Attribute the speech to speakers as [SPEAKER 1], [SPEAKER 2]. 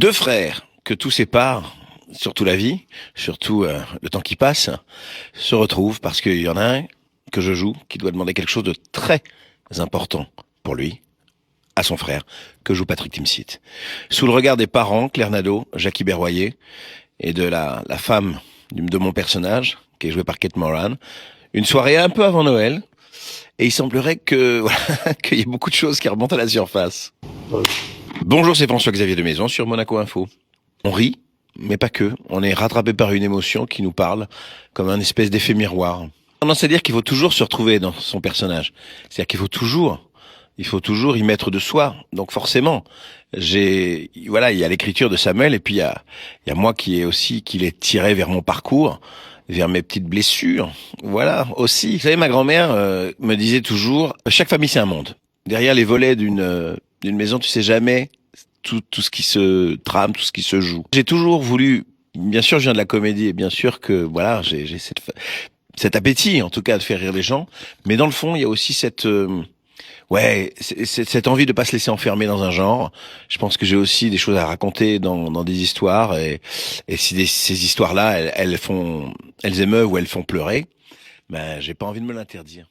[SPEAKER 1] Deux frères que tout sépare, surtout la vie, surtout le temps qui passe, se retrouvent parce qu'il y en a un que je joue qui doit demander quelque chose de très important pour lui, à son frère, que joue Patrick Timsit. Sous le regard des parents, Claire Nadeau, Jackie Berroyer, et de la femme de mon personnage, qui est jouée par Kate Moran, une soirée un peu avant Noël, et il semblerait que voilà, qu'il y ait beaucoup de choses qui remontent à la surface. Bonjour, c'est François-Xavier de Maison sur Monaco Info. On rit, mais pas que. On est rattrapé par une émotion qui nous parle, comme un espèce d'effet miroir. Tendance à dire qu'il faut toujours se retrouver dans son personnage. C'est-à-dire qu'il faut toujours y mettre de soi. Donc forcément, voilà, il y a l'écriture de Samuel, et puis il y a moi qui l'ai tiré vers mon parcours, vers mes petites blessures. Voilà, aussi. Vous savez, ma grand-mère me disait toujours, chaque famille c'est un monde. Derrière les volets d'une maison, tu sais jamais tout ce qui se trame, tout ce qui se joue. J'ai toujours voulu, bien sûr, je viens de la comédie, et bien sûr que voilà, j'ai cet appétit, en tout cas, de faire rire les gens. Mais dans le fond, il y a aussi cette envie de pas se laisser enfermer dans un genre. Je pense que j'ai aussi des choses à raconter dans des histoires, et si ces histoires-là, elles émeuvent ou elles font pleurer, ben j'ai pas envie de me l'interdire.